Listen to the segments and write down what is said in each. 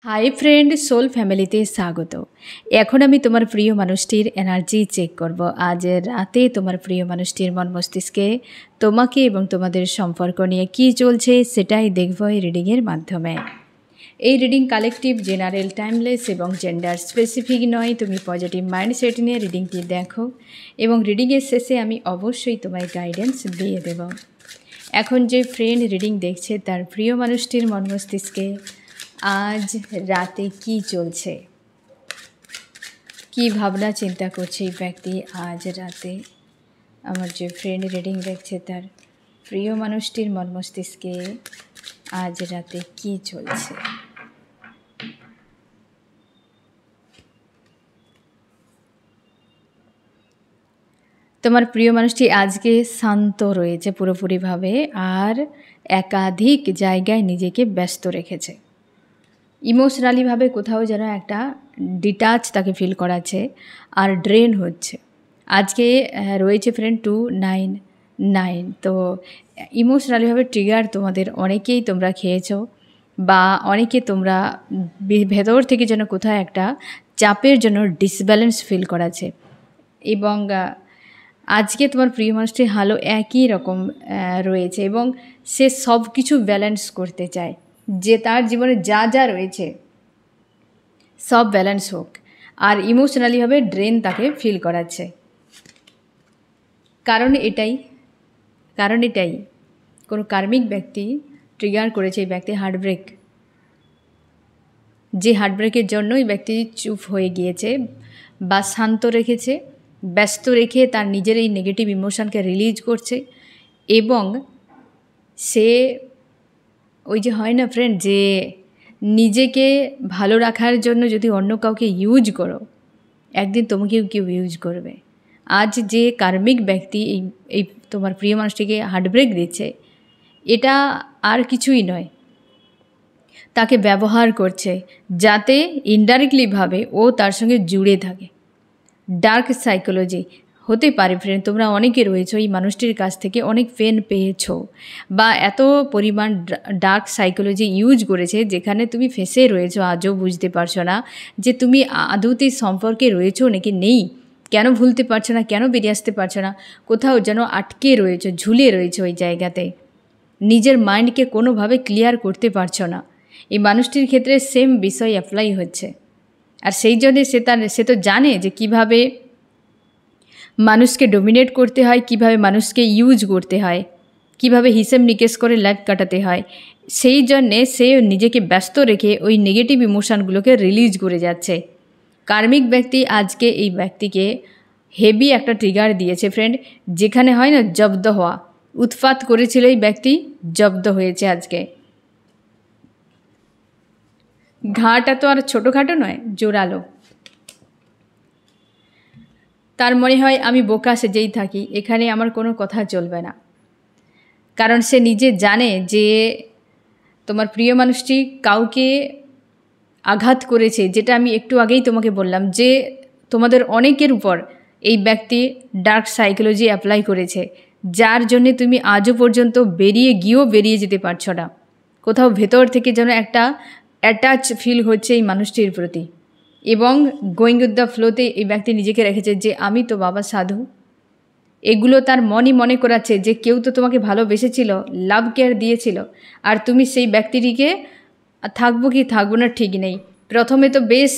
Hi friend, soul ফ্যামিলিতে স্বাগত। এখন আমি তোমার প্রিয় মানুষটির এনার্জি চেক করব। আজ রাতে তোমার প্রিয় মানুষটির মন মস্তিষ্কে তোমাকে এবং তোমাদের সম্পর্ক নিয়ে কী চলছে সেটাই দেখব এই রিডিংয়ের মাধ্যমে। এই রিডিং কালেকটিভ, জেনারেল, টাইমলেস এবং জেন্ডার স্পেসিফিক নয়। তুমি পজিটিভ মাইন্ডসেট নিয়ে রিডিংটি দেখো এবং রিডিংয়ের শেষে আমি অবশ্যই তোমায় গাইডেন্স দিয়ে দেব। এখন যে ফ্রেন্ড রিডিং দেখছে তার প্রিয় মানুষটির মন মস্তিষ্কে আজ রাতে কি চলছে, কি ভাবনা চিন্তা করছে এই ব্যক্তি আজ রাতে। আমার যে ফ্রেন্ড রিডিং দেখছে তার প্রিয় মানুষটির মন মস্তিষ্কে আজ রাতে কি চলছে। তোমার প্রিয় মানুষটি আজকে শান্ত রয়েছে পুরোপুরিভাবে, আর একাধিক জায়গায় নিজেকে ব্যস্ত রেখেছে। ইমোশনালিভাবে কোথাও যেন একটা ডিটাচ তাকে ফিল করাচ্ছে আর ড্রেন হচ্ছে। আজকে রয়েছে ফ্রেন্ড 299। তো ইমোশনালিভাবে ট্রিগার তোমাদের অনেকেই তোমরা খেয়েছো, বা অনেকে তোমরা ভেতর থেকে যেন কোথাও একটা চাপের জন্য ডিসব্যালেন্স ফিল করাচ্ছে। এবং আজকে তোমার প্রিয় মানুষটি হালো একই রকম রয়েছে এবং সে সব কিছু ব্যালেন্স করতে চায়, যে তার জীবনে যা যা রয়েছে সব ব্যালেন্স হোক, আর ইমোশনালিভাবে ড্রেন তাকে ফিল করাচ্ছে। কারণ এটাই কোনো কার্মিক ব্যক্তি ট্রিগার করেছে এই ব্যক্তি হার্টব্রেক, যে হার্টব্রেকের জন্য এই ব্যক্তি চুপ হয়ে গিয়েছে বা শান্ত রেখেছে, ব্যস্ত রেখে তার নিজের এই নেগেটিভ ইমোশনকে রিলিজ করছে। এবং সে ওই যে হয় না ফ্রেন্ড, যে নিজেকে ভালো রাখার জন্য যদি অন্য কাউকে ইউজ করো, একদিন তোমাকেও কেউ ইউজ করবে। আজ যে কার্মিক ব্যক্তি এই তোমার প্রিয় মানুষটিকে হার্টব্রেক দিচ্ছে, এটা আর কিছুই নয়, তাকে ব্যবহার করছে যাতে ইনডাইরেক্টলিভাবে ও তার সঙ্গে জুড়ে থাকে। ডার্ক সাইকোলজি হতে পারে ফ্রেন্ড, তোমরা অনেকে রয়েছো এই মানুষটির কাছ থেকে অনেক পেন পেয়েছো, বা এত পরিমাণ ডার্ক সাইকোলজি ইউজ করেছে যেখানে তুমি ফেসে রয়েছো, আজও বুঝতে পারছো না যে তুমি আদৌতে সম্পর্কে রয়েছো নাকি নেই। কেন ভুলতে পারছো না, কেন বেরিয়ে আসতে পারছো না, কোথাও যেন আটকে রয়েছো, ঝুলে রয়েছো ওই জায়গাতে, নিজের মাইন্ডকে কোনোভাবে ক্লিয়ার করতে পারছো না। এই মানুষটির ক্ষেত্রে সেম বিষয় অ্যাপ্লাই হচ্ছে। আর সেই জন্যে সে তো জানে যে কিভাবে মানুষকে ডোমিনেট করতে হয়, কিভাবে মানুষকে ইউজ করতে হয়, কিভাবে হিসেব নিকেশ করে লাইফ কাটাতে হয়। সেই জন্যে সে নিজেকে ব্যস্ত রেখে ওই নেগেটিভ ইমোশানগুলোকে রিলিজ করে যাচ্ছে। কার্মিক ব্যক্তি আজকে এই ব্যক্তিকে হেভি একটা ট্রিগার দিয়েছে ফ্রেন্ড, যেখানে হয় না জব্দ হওয়া, উৎপাত করেছিল এই ব্যক্তি, জব্দ হয়েছে আজকে। ঘাটা তো আর ছোটোখাটো নয়, জোরালো। তার মনে হয় আমি বোকা সেজেই থাকি, এখানে আমার কোনো কথা চলবে না। কারণ সে নিজে জানে যে তোমার প্রিয় মানুষটি কাউকে আঘাত করেছে, যেটা আমি একটু আগেই তোমাকে বললাম যে তোমাদের অনেকের উপর এই ব্যক্তি ডার্ক সাইকোলজি অ্যাপ্লাই করেছে, যার জন্যে তুমি আজও পর্যন্ত বেরিয়ে যেতে পারছো না। কোথাও ভেতর থেকে যেন একটা অ্যাটাচ ফিল হচ্ছে এই মানুষটির প্রতি, এবং গোয়িং উইথ দ্য ফ্লোতে এই ব্যক্তি নিজেকে রেখেছে যে আমি তো বাবা সাধু। এগুলো তার মনে করাচ্ছে যে কেউ তো তোমাকে ভালোবেসেছিল, লাভ কেয়ার দিয়েছিল, আর তুমি সেই ব্যক্তিটিকে থাকবো কি থাকবো না ঠিক নেই। প্রথমে তো বেশ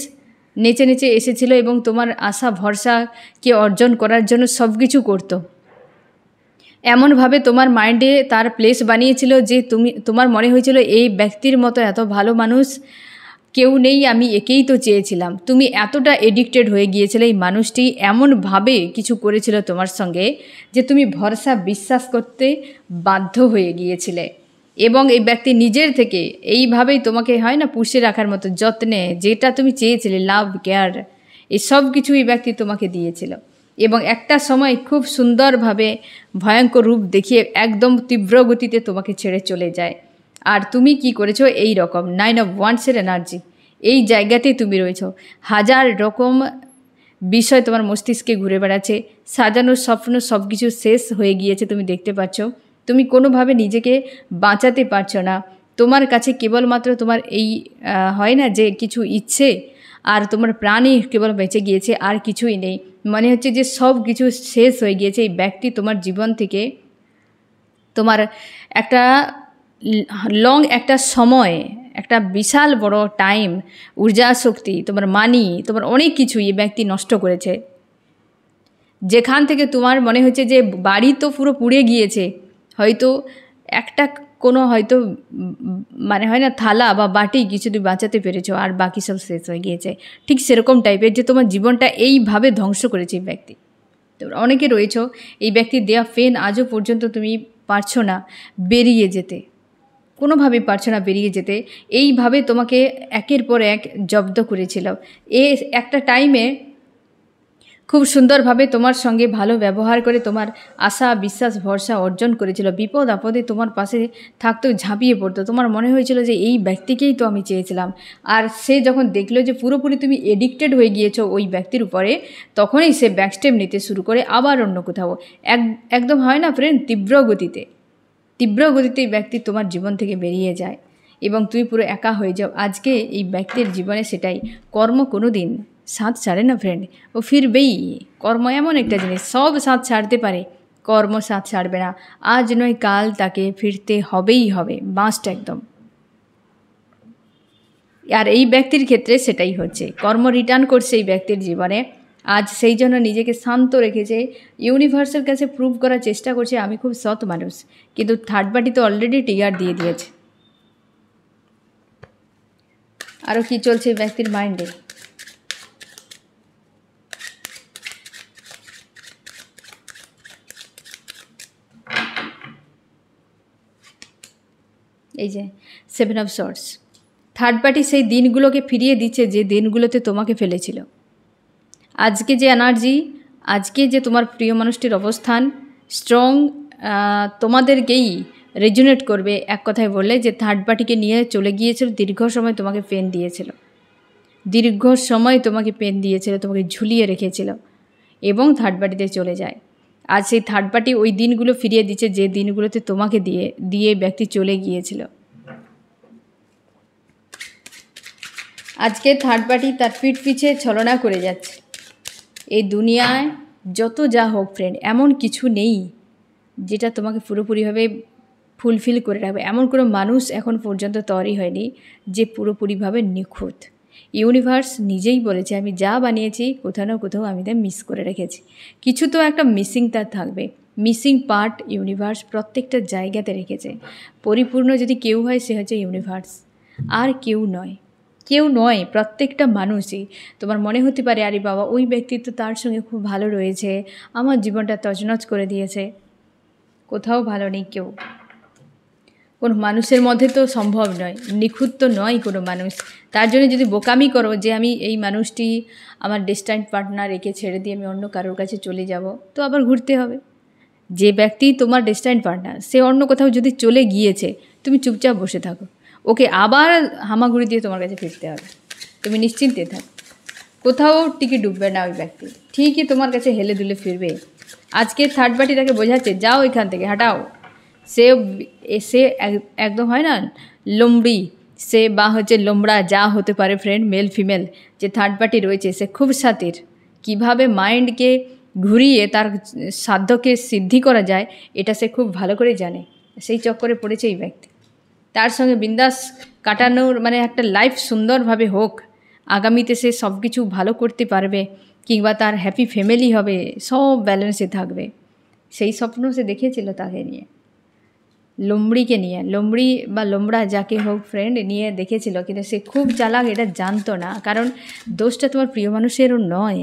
নেচে নেচে এসেছিল এবং তোমার আশা ভরসাকে অর্জন করার জন্য সব কিছু করতো, এমনভাবে তোমার মাইন্ডে তার প্লেস বানিয়েছিল যে তোমার মনে হয়েছিল এই ব্যক্তির মতো এত ভালো মানুষ কেউ নেই, আমি একেই তো চেয়েছিলাম। তুমি এতটা এডিক্টেড হয়ে গিয়েছিলে, এই মানুষটি এমনভাবে কিছু করেছিল তোমার সঙ্গে যে তুমি ভরসা বিশ্বাস করতে বাধ্য হয়ে গিয়েছিলে। এবং এই ব্যক্তি নিজের থেকে এইভাবেই তোমাকে হয় না পুষে রাখার মতো যত্নে, যেটা তুমি চেয়েছিলে, লাভ কেয়ার, এই সব কিছু এই ব্যক্তি তোমাকে দিয়েছিল। এবং একটা সময় খুব সুন্দরভাবে ভয়ঙ্কর রূপ দেখিয়ে একদম তীব্র গতিতে তোমাকে ছেড়ে চলে যায়। আর তুমি কি করেছো, এই রকম 9 of Wands এনার্জি, এই জায়গাতেই তুমি রয়েছো। হাজার রকম বিষয় তোমার মস্তিষ্কে ঘুরে বেড়াচ্ছে, সাজানো স্বপ্ন সব কিছু শেষ হয়ে গিয়েছে, তুমি দেখতে পাচ্ছ। তুমি কোনোভাবে নিজেকে বাঁচাতে পারছো না, তোমার কাছে কেবলমাত্র তোমার এই হয় না যে কিছু ইচ্ছে, আর তোমার প্রাণই কেবল বেঁচে গিয়েছে, আর কিছুই নেই, মনে হচ্ছে যে সব কিছু শেষ হয়ে গিয়েছে। এই ব্যক্তি তোমার জীবন থেকে তোমার একটা লং একটা সময়, একটা বিশাল বড় টাইম, ঊর্জা শক্তি, তোমার মানি, তোমার অনেক কিছু এই ব্যক্তি নষ্ট করেছে। যেখান থেকে তোমার মনে হচ্ছে যে বাড়ি তো পুরো পুড়ে গিয়েছে, হয়তো একটা কোনো হয়তো মানে হয় না থালা বা বাটি কিছু তুমি বাঁচাতে পেরেছো, আর বাকি সব শেষ হয়ে গিয়েছে। ঠিক সেরকম টাইপের যে তোমার জীবনটা এইভাবে ধ্বংস করেছে এই ব্যক্তি। তোমরা অনেকে রয়েছো, এই ব্যক্তির দেওয়া পেন আজও পর্যন্ত তুমি পারছো না বেরিয়ে যেতে, কোনোভাবেই পারছো না বেরিয়ে যেতে। এইভাবে তোমাকে একের পর এক জব্দ করেছিল। একটা টাইমে খুব সুন্দরভাবে তোমার সঙ্গে ভালো ব্যবহার করে তোমার আশা বিশ্বাস ভরসা অর্জন করেছিল। বিপদ আপদে তোমার পাশে থাকতো, ঝাঁপিয়ে পড়তো। তোমার মনে হয়েছিল যে এই ব্যক্তিকেই তো আমি চেয়েছিলাম। আর সে যখন দেখলো যে পুরোপুরি তুমি এডিক্টেড হয়ে গিয়েছো ওই ব্যক্তির উপরে, তখনই সে ব্যাকস্টেপ নিতে শুরু করে আবার অন্য কোথাও। একদম হয় না ফ্রেন্ড, তীব্র গতিতে এই ব্যক্তি তোমার জীবন থেকে বেরিয়ে যায় এবং তুমি পুরো একা হয়ে যাও। আজকে এই ব্যক্তির জীবনে সেটাই। কর্ম কোনো দিন সাথ ছাড়ে না ফ্রেন্ড, ও ফিরবেই। কর্ম এমন একটা জিনিস, সব সাথ ছাড়তে পারে, কর্ম সাথ ছাড়বে না। আজ নয় কাল তাকে ফিরতে হবেই হবে, মাস্ট একদম। আর এই ব্যক্তির ক্ষেত্রে সেটাই হচ্ছে, কর্ম রিটার্ন করছে এই ব্যক্তির জীবনে। আজ সেই জন্য নিজেকে শান্ত রেখেছে, ইউনিভার্সের কাছে প্রুভ করার চেষ্টা করছে আমি খুব সৎ মানুষ। কিন্তু থার্ড পার্টি তো অলরেডি ট্রিগার দিয়ে দিয়েছে। আরও কি চলছে এই ব্যক্তির মাইন্ডে? এই যে 7 অফ সর্টস, থার্ড পার্টি সেই দিনগুলোকে ফিরিয়ে দিচ্ছে যে দিনগুলোতে তোমাকে ফেলেছিল। আজকে যে এনার্জি, আজকে যে তোমার প্রিয় মানুষটির অবস্থান স্ট্রং, তোমাদেরকেই রেজুনেট করবে। এক কথায় বললে যে থার্ড পার্টিকে নিয়ে চলে গিয়েছিল, দীর্ঘ সময় তোমাকে পেন দিয়েছিল, তোমাকে ঝুলিয়ে রেখেছিল এবং থার্ড পার্টিতে চলে যায়। আজ সেই থার্ড পার্টি ওই দিনগুলো ফিরিয়ে দিচ্ছে যে দিনগুলোতে তোমাকে দিয়ে ব্যক্তি চলে গিয়েছিল। আজকে থার্ড পার্টি তার পিঠ পিছে ছলনা করে যাচ্ছে। এই দুনিয়ায় যত যা হোক ফ্রেন্ড, এমন কিছু নেই যেটা তোমাকে পুরোপুরিভাবে ফুলফিল করে রাখবে। এমন কোনো মানুষ এখন পর্যন্ত তৈরি হয়নি যে পুরোপুরিভাবে নিখুঁত। ইউনিভার্স নিজেই বলেছে আমি যা বানিয়েছি কোথাও না কোথাও আমি তা মিস করে রেখেছি। কিছু তো একটা মিসিং তার থাকবে। মিসিং পার্ট ইউনিভার্স প্রত্যেকটা জায়গাতে রেখেছে। পরিপূর্ণ যদি কেউ হয় সে হচ্ছে ইউনিভার্স, আর কেউ নয়। প্রত্যেকটা মানুষই, তোমার মনে হতে পারে আরে বাবা ওই ব্যক্তি তো তার সঙ্গে খুব ভালো রয়েছে, আমার জীবনটা তছনছ করে দিয়েছে। কোথাও ভালো নেই কেউ, কোনো মানুষের মধ্যে তো সম্ভব নয়, নিখুঁত তো নয় কোনো মানুষ। তার জন্য যদি বোকামি করো যে আমি এই মানুষটি আমার ডেস্টাইন পার্টনার রেখে ছেড়ে দিয়ে আমি অন্য কারোর কাছে চলে যাব, তো আবার ঘুরতে হবে। যে ব্যক্তি তোমার ডেস্টাইন পার্টনার সে অন্য কোথাও যদি চলে গিয়েছে, তুমি চুপচাপ বসে থাকো, ওকে আবার হামাগুড়ি দিয়ে তোমার কাছে ফিরতে হবে। তুমি নিশ্চিন্তে থাকো, কোথাও টিকে ডুববে না ওই ব্যক্তি, ঠিকই তোমার কাছে হেলে দুলে ফিরবে। আজকে থার্ড পার্টি তাকে বোঝাচ্ছে যাও এখান থেকে, হাঁটাও। সে একদম হয় না লোমড়ি, সে বা হচ্ছে লোমড়া, যা হতে পারে ফ্রেন্ড, মেল ফিমেল যে থার্ড পার্টি রয়েছে সে খুব সাতির। কীভাবে মাইন্ডকে ঘুরিয়ে তার সাধ্যকে সিদ্ধি করা যায় এটা সে খুব ভালো করে জানে। সেই চক্করে পড়েছে এই ব্যক্তি। তার সঙ্গে বিন্দাস কাটানোর মানে একটা লাইফ সুন্দরভাবে হোক, আগামীতে সে সব কিছু ভালো করতে পারবে, কিংবা তার হ্যাপি ফ্যামিলি হবে, সব ব্যালেন্সে থাকবে, সেই স্বপ্ন সে দেখেছিল তাকে নিয়ে, লোমড়িকে নিয়ে। লোমড়ি বা লোমড়া যাকে হোক ফ্রেন্ড নিয়ে দেখেছিল, কিন্তু সে খুব চালাক, এটা জানতো না। কারণ দোষটা তোমার প্রিয় মানুষেরও নয়,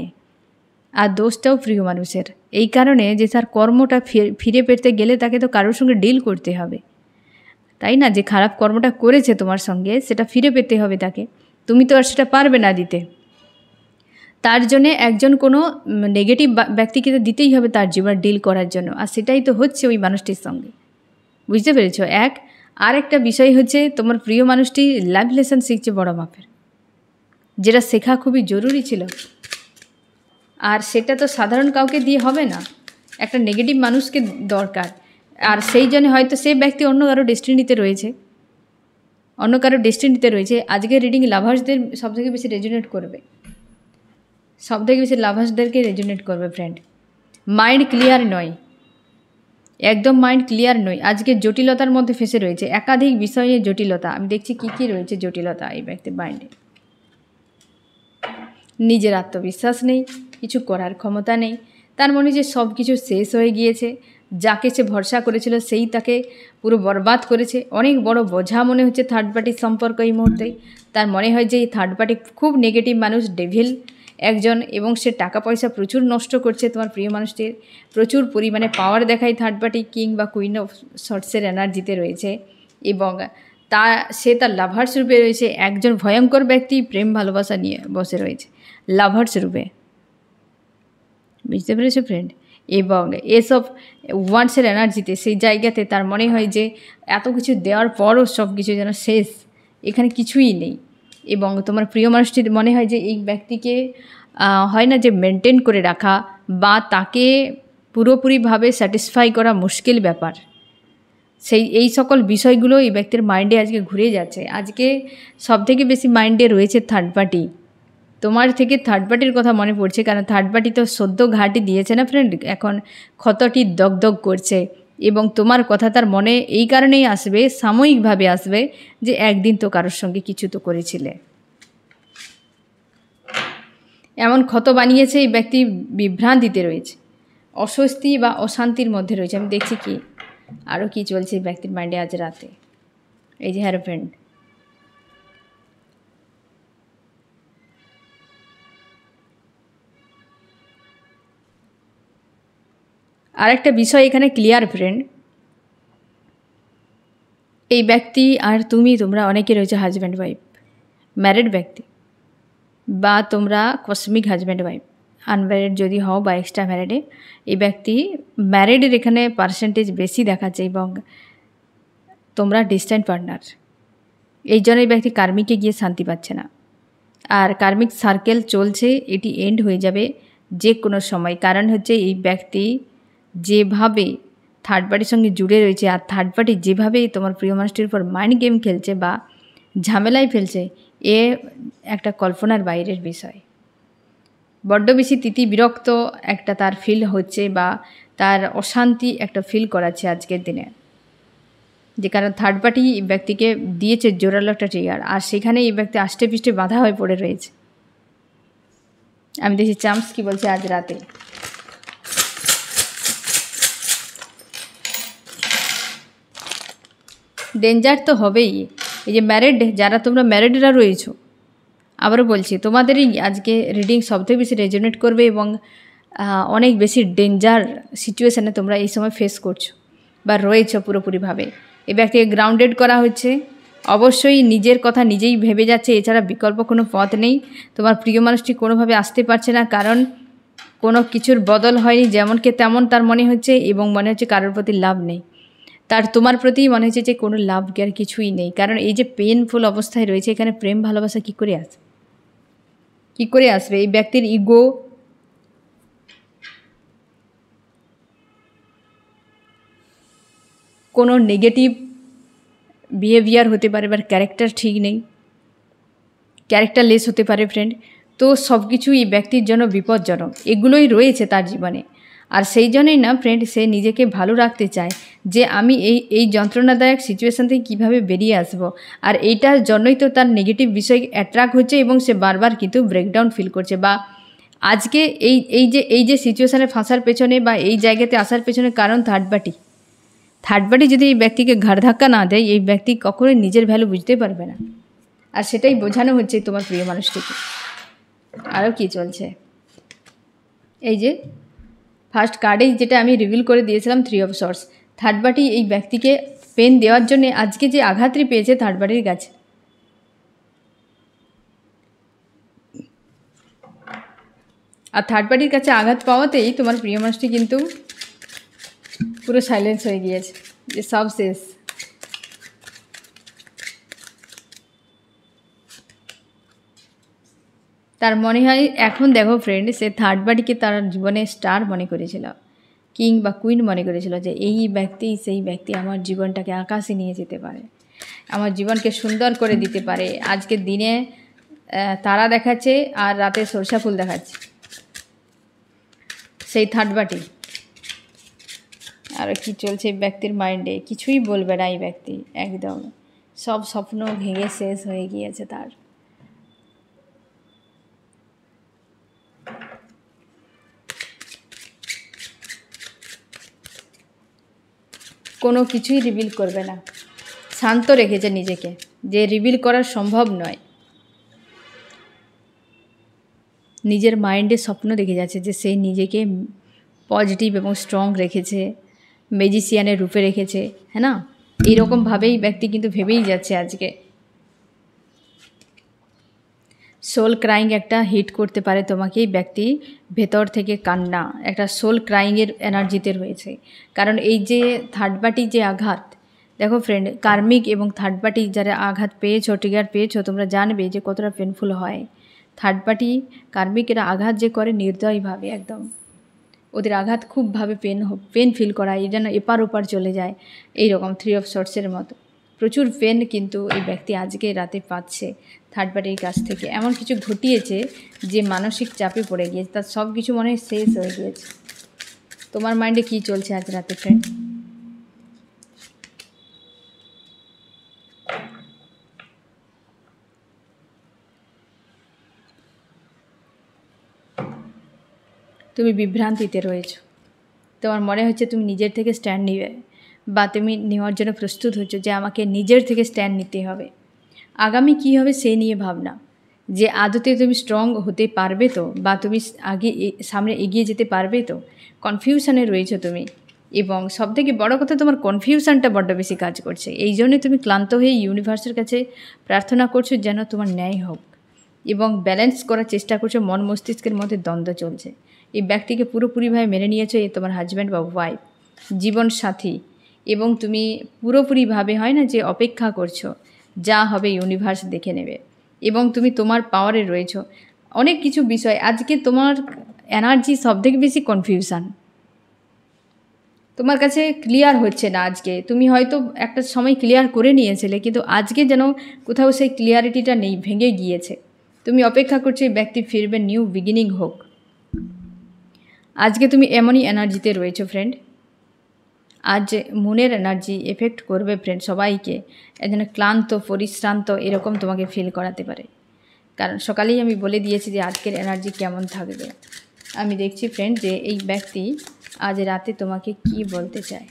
আর দোষটাও প্রিয় মানুষের। এই কারণে যে তার কর্মটা ফিরে পেতে গেলে তাকে তো কারোর সঙ্গে ডিল করতে হবে, তাই না? যে খারাপ কর্মটা করেছে তোমার সঙ্গে সেটা ফিরে পেতে হবে তাকে, তুমি তো আর সেটা পারবে না দিতে। তার জন্যে একজন কোনো নেগেটিভ ব্যক্তিকে তো দিতেই হবে তার জীবনে ডিল করার জন্য, আর সেটাই তো হচ্ছে ওই মানুষটির সঙ্গে। বুঝতে পেরেছ? আর একটা বিষয় হচ্ছে তোমার প্রিয় মানুষটি লাইফ লেসন শিখছে বড় মাপের, যেটা শেখা খুবই জরুরি ছিল। আর সেটা তো সাধারণ কাউকে দিয়ে হবে না, একটা নেগেটিভ মানুষকে দরকার। আর সেই জন্য হয়তো সে ব্যক্তি অন্য কারো ডেস্টিনিতে রয়েছে, অন্য কারো ডেস্টিনিতে রয়েছে। আজকের রিডিং লাভার্সদের সবথেকে বেশি রেজোনেট করবে, সবথেকে বেশি লাভার্সদেরকে রেজোনেট করবে ফ্রেন্ড। মাইন্ড ক্লিয়ার নয়, একদম মাইন্ড ক্লিয়ার নয়, আজকে জটিলতার মধ্যে ফেসে রয়েছে, একাধিক বিষয় নিয়ে জটিলতা। আমি দেখছি কী কী রয়েছে জটিলতা এই ব্যক্তির মাইন্ডে। নিজের আত্মবিশ্বাস নেই, কিছু করার ক্ষমতা নেই, তার মনে যে সব কিছু শেষ হয়ে গিয়েছে, যাকে সে ভরসা করেছিল সেই তাকে পুরো বরবাদ করেছে। অনেক বড় বোঝা মনে হচ্ছে থার্ড পার্টির সম্পর্ক এই মুহূর্তে। তার মনে হয় যে এই থার্ড পার্টি খুব নেগেটিভ মানুষ, ডেভিল একজন, এবং সে টাকা পয়সা প্রচুর নষ্ট করছে তোমার প্রিয় মানুষটির। প্রচুর পরিমাণে পাওয়ার দেখায় থার্ড পার্টি, কিং বা কুইন অফ শর্টসের এনার্জিতে রয়েছে, এবং সে তার লাভার্স রূপে রয়েছে। একজন ভয়ঙ্কর ব্যক্তি প্রেম ভালোবাসা নিয়ে বসে রয়েছে লাভার্স রূপে, বুঝতে পেরেছো ফ্রেন্ড। এবং এসব ওয়ান্সের এনার্জিতে সেই জায়গাতে তার মনে হয় যে এত কিছু দেওয়ার পরও সব কিছু যেন শেষ, এখানে কিছুই নেই। এবং তোমার প্রিয় মানুষটির মনে হয় যে এই ব্যক্তিকে হয় না যে মেনটেন করে রাখা বা তাকে পুরোপুরিভাবে স্যাটিসফাই করা মুশকিল ব্যাপার। এই সকল বিষয়গুলো এই ব্যক্তির মাইন্ডে আজকে ঘুরে যাচ্ছে। আজকে সবথেকে বেশি মাইন্ডে রয়েছে থার্ড পার্টি। তোমার থেকে থার্ড পার্টির কথা মনে পড়ছে, কারণ থার্ড পার্টি তো সদ্য ঘাটি দিয়েছে না ফ্রেন্ড, এখন ক্ষতটি দগদগ করছে। এবং তোমার কথা তার মনে এই কারণেই আসবে, সাময়িকভাবে আসবে, যে একদিন তো কারোর সঙ্গে কিছু তো করেছিলে। এমন ক্ষত বানিয়েছে এই ব্যক্তি, বিভ্রান্তিতে রয়েছে, অস্বস্তি বা অশান্তির মধ্যে রয়েছে। আমি দেখছি কি আরও কি চলছে এই ব্যক্তির মাইন্ডে আজ রাতে। এই যে হ্যাঁ ফ্রেন্ড, আরেকটা বিষয় এখানে ক্লিয়ার ফ্রেন্ড, এই ব্যক্তি আর তোমরা অনেকে রয়েছে হাজব্যান্ড ওয়াইফ, ম্যারিড ব্যক্তি, বা তোমরা কসমিক হাজব্যান্ড ওয়াইফ, আনম্যারিড যদি হও বা এক্সট্রা ম্যারিডে। এই ব্যক্তি ম্যারিডের এখানে পার্সেন্টেজ বেশি দেখাচ্ছে, এবং তোমরা ডিস্ট্যান্ট পার্টনার। এই জন্য এই ব্যক্তি কার্মিকে গিয়ে শান্তি পাচ্ছে না, আর কার্মিক সার্কেল চলছে, এটি এন্ড হয়ে যাবে যে কোনো সময়। কারণ হচ্ছে এই ব্যক্তি যেভাবে থার্ড পার্টির সঙ্গে জুড়ে রয়েছে, আর থার্ড পার্টি যেভাবে তোমার প্রিয় মানুষটির উপর মাইন্ড গেম খেলছে বা ঝামেলায় ফেলছে, এ একটা কল্পনার বাইরের বিষয়। বড্ড বেশি বিরক্ত একটা তার ফিল হচ্ছে, বা তার অশান্তি একটা ফিল করাচ্ছে আজকের দিনে, যে কারণ থার্ড পার্টি এই ব্যক্তিকে দিয়েছে জোরালো একটা ট্রিগার, আর সেখানে এই ব্যক্তি আষ্টে পিষ্টে বাধা হয়ে পড়ে রয়েছে। আমি দেখি চাম্পস কি বলছে আজ রাতে। ডেঞ্জার তো হবেই। এই যে ম্যারিড, যারা তোমরা ম্যারিডরা রয়েছো, আবারও বলছি তোমাদেরই আজকে রিডিং সবথেকে বেশি রেজোনেট করবে, এবং অনেক বেশি ডেঞ্জার সিচুয়েশানে তোমরা এই সময় ফেস করছো বা রয়েছো পুরোপুরিভাবে। এই ব্যক্তিকে গ্রাউন্ডেড করা হচ্ছে, অবশ্যই নিজের কথা নিজেই ভেবে যাচ্ছে, এছাড়া বিকল্প কোনো পথ নেই। তোমার প্রিয় মানুষটি কোনোভাবে আসতে পারছে না, কারণ কোনো কিছুর বদল হয়নি, যেমনকে তেমন তার মনে হচ্ছে, এবং মনে হচ্ছে কারোর প্রতি লাভ নেই তার। তোমার প্রতি মনে হচ্ছে যে কোনো লাভ আর কিছুই নেই, কারণ এই যে পেইনফুল অবস্থায় রয়েছে, এখানে প্রেম ভালোবাসা কী করে আসবে, কী করে আসবে? এই ব্যক্তির ইগো, কোনো নেগেটিভ বিহেভিয়ার হতে পারে, বা ক্যারেক্টার ঠিক নেই, ক্যারেক্টারলেস হতে পারে ফ্রেন্ড। তো সব কিছুই এই ব্যক্তির জন্য বিপজ্জনক, এগুলোই রয়েছে তার জীবনে। আর সেই জন্যই না ফ্রেন্ড, সে নিজেকে ভালো রাখতে চায় যে আমি এই যন্ত্রণাদায়ক সিচুয়েশান থেকে কীভাবে বেরিয়ে আসব। আর এইটার জন্যই তো তার নেগেটিভ বিষয় অ্যাট্রাক্ট হচ্ছে, এবং সে বারবার কিন্তু ব্রেকডাউন ফিল করছে। বা আজকে এই যে সিচুয়েশানে ফাঁসার পেছনে বা এই জায়গাতে আসার পেছনে কারণ থার্ড পার্টি যদি এই ব্যক্তিকে ঘাড় ধাক্কা না দেয়, এই ব্যক্তি কখনোই নিজের ভ্যালু বুঝতে পারবে না। আর সেটাই বোঝানো হচ্ছে তোমার প্রিয় মানুষটিকে। আরও কি চলছে, এই যে ফার্স্ট কার্ডেই যেটা আমি রিভিল করে দিয়েছিলাম, 3 অফ সর্টস। থার্ড পার্টি এই ব্যক্তিকে পেন দেওয়ার জন্য আজকে যে আঘাতটি পেয়েছে থার্ড পার্টির কাছে, আর থার্ড পার্টির কাছে আঘাত পাওয়াতেই তোমার প্রিয় মানুষটি কিন্তু পুরো সাইলেন্স হয়ে গিয়েছে, যে সব শেষ। তার মনে হয় এখন দেখো ফ্রেন্ড, সে থার্ড পার্টিকে তার জীবনে স্টার মনে করেছিল, কিং বা কুইন মনে করেছিল, যে এই ব্যক্তি সেই ব্যক্তি আমার জীবনটাকে আকাশে নিয়ে যেতে পারে। আমার জীবনকে সুন্দর করে দিতে পারে। আজকে দিনে তারা দেখাচ্ছে আর রাতে সরষা ফুল দেখাচ্ছে, সেই থার্ড পার্টি। আর কি চলছে এই ব্যক্তির মাইন্ডে, কিছুই বলবে না এই ব্যক্তি, একদম সব স্বপ্ন ভেঙে শেষ হয়ে গিয়েছে তার। কোনো কিছুই রিভিল করবে না, শান্ত রেখেছে নিজেকে, যে রিভিল করা সম্ভব নয়। নিজের মাইন্ডে স্বপ্ন দেখে যাচ্ছে যে সে নিজেকে পজিটিভ এবং স্ট্রং রেখেছে, ম্যাজিশিয়ানের রূপে রেখেছে, হ্যাঁ না? এইরকমভাবেই ব্যক্তি কিন্তু ভেবেই যাচ্ছে আজকে। সোল ক্রাইং একটা হিট করতে পারে তোমাকে, এই ব্যক্তি ভেতর থেকে কান্না, একটা সোল ক্রাইংয়ের এনার্জিতে রয়েছে। কারণ এই যে থার্ড পার্টি যে আঘাত, দেখো ফ্রেন্ড, কার্মিক এবং থার্ড পার্টি যারা আঘাত পেয়েছো, ট্রিগার পেয়েছো, তোমরা জানবে যে কতটা পেনফুল হয়। থার্ড পার্টি কার্মিকেরা আঘাত যে করে নির্দয়ভাবে, একদম ওদের আঘাত খুবভাবে পেন ফিল করায়, এই যেন এপার ওপার চলে যায়, এইরকম 3 অফ শর্টসের মতো। প্রচুর পেন কিন্তু এই ব্যক্তি আজকে রাতে পাচ্ছে থার্ড পার্টির কাছ থেকে। এমন কিছু ঘটিয়েছে যে মানসিক চাপে পড়ে গিয়েছে, তার সব কিছু মনে হয় শেষ হয়ে গিয়েছে। তোমার মাইন্ডে কী চলছে আজ রাতে ফ্রেন্ড? তুমি বিভ্রান্তিতে রয়েছো, তোমার মনে হচ্ছে তুমি নিজের থেকে স্ট্যান্ড নিবে, বা তুমি নেওয়ার জন্য প্রস্তুত হচ্ছ যে আমাকে নিজের থেকে স্ট্যান্ড নিতে হবে। আগামী কী হবে সেই নিয়ে ভাবনা, যে আদতে তুমি স্ট্রং হতে পারবে তো, বা তুমি আগে সামনে এগিয়ে যেতে পারবে তো। কনফিউশনে রয়েছো তুমি, এবং সবথেকে বড় কথা তোমার কনফিউশনটা বড্ড বেশি কাজ করছে। এই জন্যই তুমি ক্লান্ত হয়ে ইউনিভার্সের কাছে প্রার্থনা করছো যেন তোমার ন্যায় হোক, এবং ব্যালেন্স করার চেষ্টা করছো। মন মস্তিষ্কের মধ্যে দ্বন্দ্ব চলছে। এই ব্যক্তিকে পুরোপুরিভাবে মেনে নিয়েছো, এই তোমার হাজব্যান্ড বা ওয়াইফ, জীবন সাথী, এবং তুমি পুরোপুরিভাবে হয় না যে অপেক্ষা করছো, যা হবে ইউনিভার্স দেখে নেবে, এবং তুমি তোমার পাওয়ারে রয়েছো। অনেক কিছু বিষয় আজকে তোমার এনার্জি সবথেকে বেশি কনফিউশন, তোমার কাছে ক্লিয়ার হচ্ছে না। আজকে তুমি হয়তো একটা সময় ক্লিয়ার করে নিয়েছিলে, কিন্তু আজকে যেন কোথাও সেই ক্লিয়ারিটিটা নেই, ভেঙে গিয়েছে। তুমি অপেক্ষা করছো এই ব্যক্তি ফিরবে, নিউ বিগিনিং হোক। আজকে তুমি এমনই এনার্জিতে রয়েছো ফ্রেন্ড। আজ মনের এনার্জি এফেক্ট করবে ফ্রেন্ড সবাইকে, যেন ক্লান্ত, পরিশ্রান্ত এরকম তোমাকে ফিল করাতে পারে। কারণ সকালেই আমি বলে দিয়েছি যে আজকের এনার্জি কেমন থাকবে। আমি দেখছি ফ্রেন্ড যে এই ব্যক্তি আজ রাতে তোমাকে কি বলতে চায়।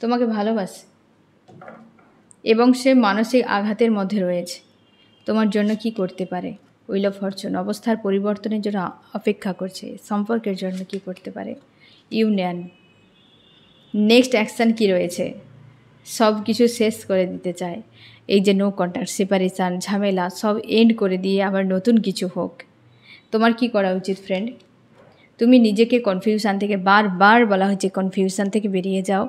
তোমাকে ভালোবাসে, এবং সে মানসিক আঘাতের মধ্যে রয়েছে। তোমার জন্য কি করতে পারে? হুইল অফ ফরচুন, অবস্থার পরিবর্তনের জন্য অপেক্ষা করছে। সম্পর্কের জন্য কি করতে পারে? ইউনিয়ন, নেক্সট অ্যাকশান কি রয়েছে? সব কিছু শেষ করে দিতে চায়। এই যে নো কন্ট্যাক্ট, সেপারেশান, ঝামেলা সব এন্ড করে দিয়ে আবার নতুন কিছু হোক। তোমার কি করা উচিত ফ্রেন্ড? তুমি নিজেকে কনফিউশান থেকে, বারবার বলা হচ্ছে কনফিউশান থেকে বেরিয়ে যাও।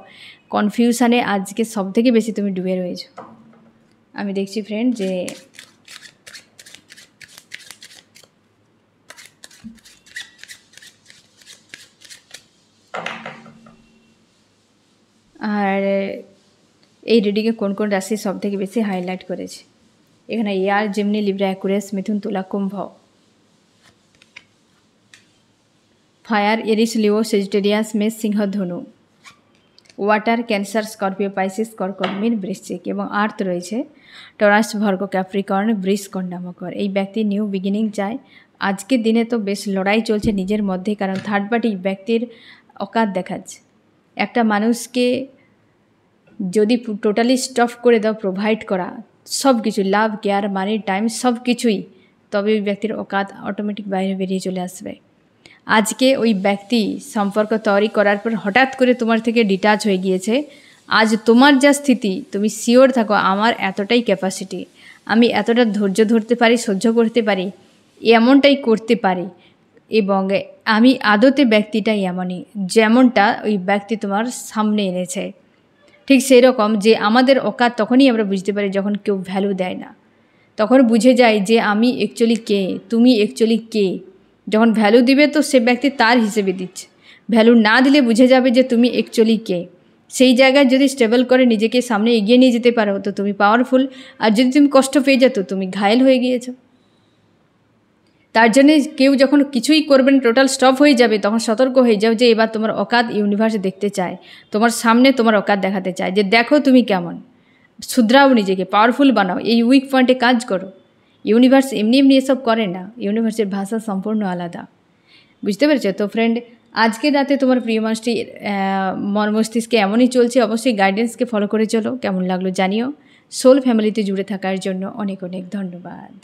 কনফিউশানে আজকে সব থেকে বেশি তুমি ডুবে রয়েছো। আমি দেখছি ফ্রেন্ড যে আর এই রিডিংয়ে কোন কোন রাশি সব থেকে বেশি হাইলাইট করেছে এখানে? এয়ার, জেমিনি, লিব্রা, অ্যাকুয়ারিয়াস, মিথুন, তুলা, কুম্ভ। ফায়ার, এরিস, লিও, সেজিটেরিয়াস, মেষ, সিংহ, ধনু। ওয়াটার, ক্যান্সার, স্করপিও, পাইসিস, কর্কট, মীন, বৃশ্চিক। এবং আর্থ রয়েছে টরাস, ভার্গো, ক্যাপ্রিকর্ন, বৃষ, কন্যা, মকর। এই ব্যক্তি নিউ বিগিনিং চায়। আজকের দিনে তো বেশ লড়াই চলছে নিজের মধ্যে, কারণ থার্ড পার্টি ব্যক্তির অকাত দেখাচ্ছে। একটা মানুষকে যদি টোটালি স্টপ করে দাও প্রোভাইড করা সব কিছু, লাভ, কেয়ার, মানি, টাইম সব কিছুই, তবে ওই ব্যক্তির অকাত অটোমেটিক বাইরে বেরিয়ে চলে আসবে। আজকে ওই ব্যক্তি সম্পর্ক তৈরি করার পর হঠাৎ করে তোমার থেকে ডিটাচ হয়ে গিয়েছে। আজ তোমার যা স্থিতি, তুমি শিওর থাকো আমার এতটাই ক্যাপাসিটি, আমি এতটা ধৈর্য ধরতে পারি, সহ্য করতে পারি, এমনটাই করতে পারি, এবং আমি আদতে ব্যক্তিটাই এমনই যেমনটা ওই ব্যক্তি তোমার সামনে এনেছে। ঠিক সেই রকম যে আমাদের অকাত তখনই আমরা বুঝতে পারি যখন কেউ ভ্যালু দেয় না, তখন বুঝে যায় যে আমি অ্যাকচুয়ালি কে, তুমি অ্যাকচুয়ালি কে। যখন ভ্যালু দিবে তো সে ব্যক্তি তার হিসেবে দিচ্ছে, ভ্যালু না দিলে বুঝে যাবে যে তুমি অ্যাকচুয়ালি কে। সেই জায়গায় যদি স্টেবল করে নিজেকে সামনে এগিয়ে নিয়ে যেতে পারো তো তুমি পাওয়ারফুল। আর যদি তুমি কষ্ট পেয়ে যেত তুমি ঘায়েল হয়ে গিয়েছো। তার জন্যে কেউ যখন কিছুই করবেন টোটাল স্টপ হয়ে যাবে তখন সতর্ক হয়ে যাও যে এবার তোমার অকাত ইউনিভার্স দেখতে চায়, তোমার সামনে তোমার অকাত দেখাতে চায় যে দেখো তুমি কেমন। শুধরাও নিজেকে, পাওয়ারফুল বানাও, এই উইক পয়েন্টে কাজ করো। ইউনিভার্স এমনি এমনি এসব করে না, ইউনিভার্সের ভাষা সম্পূর্ণ আলাদা। বুঝতে পেরেছো তো ফ্রেন্ড? আজকের রাতে তোমার প্রিয় মানুষটি মন মস্তিষ্কে এমনই চলছে, অবশ্যই গাইডেন্সকে ফলো করে চলো। কেমন লাগলো জানিও। সোল ফ্যামিলিতে জুড়ে থাকার জন্য অনেক অনেক ধন্যবাদ।